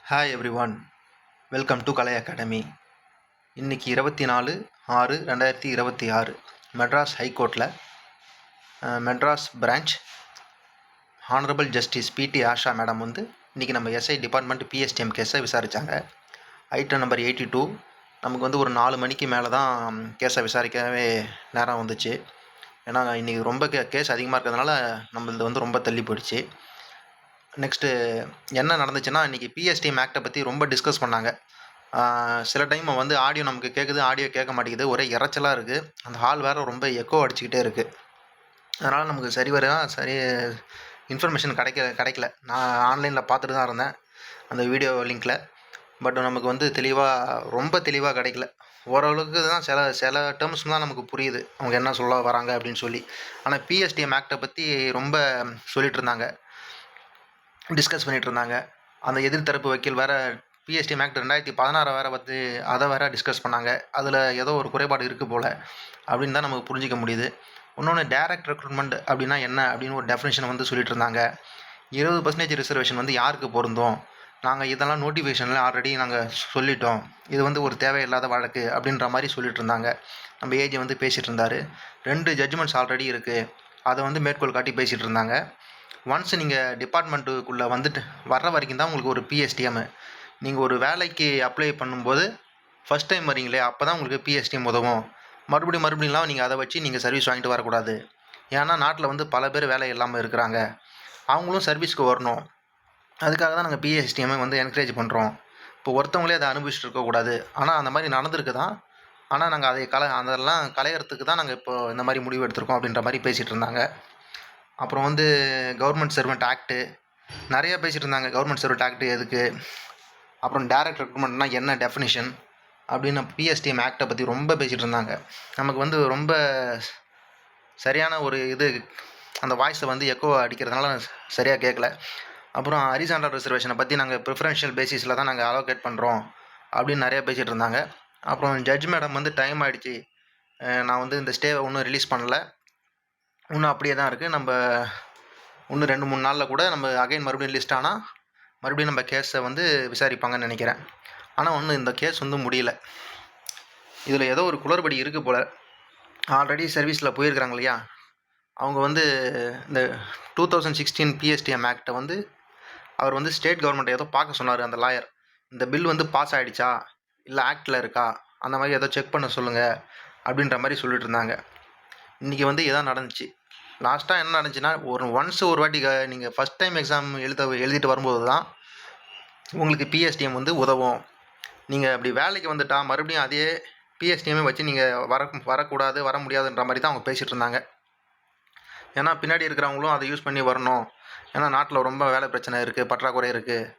Hi everyone, welcome to Kalai academy. இன்றைக்கி 24/6/2026 மெட்ராஸ் ஹைகோர்ட்டில் Madras branch honourable justice பிடி ஆஷா மேடம் வந்து இன்றைக்கி நம்ம எஸ்ஐ டிபார்ட்மெண்ட் பிஎஸ்டிஎம் கேஸை விசாரித்தாங்க. Item number 82. நமக்கு வந்து ஒரு 4 மணிக்கு மேலே தான் கேஸை விசாரிக்கவே நேரம் வந்துச்சு. ஏன்னா இன்றைக்கி ரொம்ப கேஸ் அதிகமாக இருக்கிறதுனால நம்மளது வந்து ரொம்ப தள்ளி போயிடுச்சு. நெக்ஸ்ட்டு என்ன நடந்துச்சுன்னா, இன்றைக்கி பிஎஸ்டிஎம் ஆக்டை பற்றி ரொம்ப டிஸ்கஸ் பண்ணாங்க. சில டைம் வந்து ஆடியோ நமக்கு கேட்குது, ஆடியோ கேட்க மாட்டேங்குது, ஒரே இரைச்சலாக இருக்குது. அந்த ஹால் வேறு ரொம்ப எக்கோ அடிச்சுக்கிட்டே இருக்குது. அதனால் நமக்கு சரி இன்ஃபர்மேஷன் கிடைக்கல. நான் ஆன்லைனில் பார்த்துட்டு தான் இருந்தேன் அந்த வீடியோ லிங்க்கில். பட் நமக்கு வந்து ரொம்ப தெளிவாக கிடைக்கல. ஓரளவுக்கு தான் சில டேர்ம்ஸ் தான் நமக்கு புரியுது, அவங்க என்ன சொல்ல வராங்க அப்படின்னு சொல்லி. ஆனால் பிஎஸ்டிஎம் ஆக்டை பற்றி ரொம்ப சொல்லிகிட்டு இருந்தாங்க, டிஸ்கஸ் பண்ணிகிட்டு இருந்தாங்க. அந்த எதிர்த்தரப்பு வக்கீல் வேறு பிஎஸ்டிஎம் ஆக்ட் 2016 வேறு வந்து அதை வேறு டிஸ்கஸ் பண்ணாங்க. அதில் ஏதோ ஒரு குறைபாடு இருக்குது போல் அப்படின்னு தான் நமக்கு புரிஞ்சிக்க முடியுது. இன்னொன்று, டைரக்ட் ரெக்ரூட்மெண்ட் அப்படின்னா என்ன அப்படின்னு ஒரு டெஃபினேஷன் வந்து சொல்லிட்டு இருந்தாங்க. 20% ரிசர்வேஷன் வந்து யாருக்கு பொருந்தும், நாங்கள் இதெல்லாம் நோட்டிஃபிகேஷனில் ஆல்ரெடி நாங்கள் சொல்லிட்டோம், இது வந்து ஒரு தேவையில்லாத வழக்கு அப்படின்ற மாதிரி சொல்லிட்டு இருந்தாங்க. நம்ம ஏஜி வந்து பேசிகிட்டு இருந்தார். 2 ஜட்ஜ்மெண்ட்ஸ் ஆல்ரெடி இருக்குது, அதை வந்து மேற்கோள் காட்டி பேசிகிட்டு இருந்தாங்க. ஒன்ஸ் நீங்கள் டிபார்ட்மெண்ட்டுக்குள்ளே வந்துட்டு வர்ற வரைக்கும் தான் உங்களுக்கு ஒரு பிஎஸ்டிஎம். நீங்கள் ஒரு வேலைக்கு அப்ளை பண்ணும்போது ஃபஸ்ட் டைம் வரீங்களே, அப்போ தான் உங்களுக்கு பிஎஸ்டிஎம் உதவும். மறுபடியும்லாம் நீங்கள் அதை வச்சு நீங்கள் சர்வீஸ் வாங்கிட்டு வரக்கூடாது. ஏன்னா நாட்டில் வந்து பல பேர் வேலை இல்லாமல் இருக்கிறாங்க, அவங்களும் சர்வீஸ்க்கு வரணும். அதுக்காக தான் நாங்கள் பிஎஸ்டிஎம்மை வந்து என்கரேஜ் பண்ணுறோம். இப்போ ஒருத்தவங்களே அதை அனுபவிச்சுட்டு இருக்கக்கூடாது. ஆனால் அந்த மாதிரி நடந்திருக்கு தான். ஆனால் நாங்கள் அதெல்லாம் களையிறதுக்கு தான் நாங்கள் இப்போ இந்த மாதிரி முடிவு எடுத்திருக்கோம் அப்படின்ற மாதிரி பேசிகிட்டு இருந்தாங்க. அப்புறம் வந்து கவர்மெண்ட் சர்வெண்ட் ஆக்ட்டு நிறைய பேசிகிட்டு இருந்தாங்க. கவர்மெண்ட் சர்வெண்ட் ஆக்ட் எதுக்கு, அப்புறம் டைரக்ட் ரெக்ரூட்மெண்ட்னா என்ன டெஃபினிஷன் அப்படின்னு பிஎஸ்டிஎம் ஆக்டை பற்றி ரொம்ப பேசிகிட்டு இருந்தாங்க. நமக்கு வந்து ரொம்ப சரியான ஒரு அந்த வாய்ஸை வந்து எக்கோ அடிக்கிறதுனால சரியாக கேட்கல. அப்புறம் ஹரிசாண்டல் ரிசர்வேஷனை பற்றி நாங்கள் ப்ரிஃபரன்ஷியல் பேசிஸில் தான் நாங்கள் அலோகேட் பண்ணுறோம் அப்படின்னு நிறையா பேசிகிட்டு இருந்தாங்க. அப்புறம் ஜட்ஜ் மேடம் வந்து டைம் ஆகிடுச்சி, நான் வந்து இந்த ஸ்டேவை இன்னும் ரிலீஸ் பண்ணலை, இன்னும் அப்படியே தான் இருக்குது, நம்ம இன்னும் 2-3 நாளில் கூட நம்ம மறுபடியும் லிஸ்ட் ஆனால் மறுபடியும் நம்ம கேஸை வந்து விசாரிப்பாங்கன்னு நினைக்கிறேன். ஆனால் ஒன்றும் இந்த கேஸ் வந்து முடியல. இதில் ஏதோ ஒரு குளறுபடி இருக்குது போல். ஆல்ரெடி சர்வீஸில் போயிருக்கிறாங்க இல்லையா, அவங்க வந்து இந்த 2016 பிஎஸ்டிஎம் ஆக்டை வந்து அவர் வந்து ஸ்டேட் கவர்மெண்ட்டை ஏதோ பார்க்க சொன்னார் அந்த லாயர். இந்த பில் வந்து பாஸ் ஆகிடுச்சா இல்லை ஆக்டில் இருக்கா, அந்த மாதிரி ஏதோ செக் பண்ண சொல்லுங்கள் அப்படின்ற மாதிரி சொல்லிட்டு இருந்தாங்க. இன்றைக்கி வந்து இதான் நடந்துச்சு. லாஸ்ட்டாக என்ன நடந்துச்சுன்னா, ஒரு வாட்டி நீங்கள் ஃபஸ்ட் டைம் எக்ஸாம் எழுதிட்டு வரும்போது தான் உங்களுக்கு பிஎஸ்டிஎம் வந்து உதவும். நீங்கள் அப்படி வேலைக்கு வந்துட்டால் மறுபடியும் அதே பிஎஸ்டிஎம்மை வச்சு நீங்கள் வரக்கூடாது, வர முடியாதுன்ற மாதிரி தான் அவங்க பேசிகிட்டு இருந்தாங்க. ஏன்னா பின்னாடி இருக்கிறவங்களும் அதை யூஸ் பண்ணி வரணும், ஏன்னா நாட்டில் ரொம்ப வேலை பிரச்சனை இருக்குது, பற்றாக்குறை இருக்குது,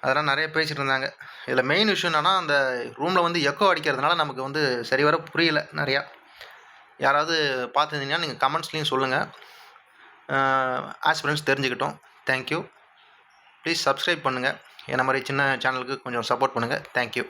அதெல்லாம் நிறைய பேசிகிட்டு இருந்தாங்க. இதில் மெயின் விஷயம் என்னென்னா, அந்த ரூமில் வந்து எக்கோ அடிக்கிறதுனால நமக்கு வந்து சரிவர புரியல. நிறையா யாராவது பார்த்துருந்தீங்கன்னா நீங்கள் கமெண்ட்ஸ்லேயும் சொல்லுங்கள், ஆஸ்பிரண்ட்ஸ் தெரிஞ்சுக்கிட்டோம். தேங்க்யூ. ப்ளீஸ் சப்ஸ்கிரைப் பண்ணுங்கள். என்ன மாதிரி சின்ன சேனலுக்கு கொஞ்சம் சப்போர்ட் பண்ணுங்கள். தேங்க்யூ.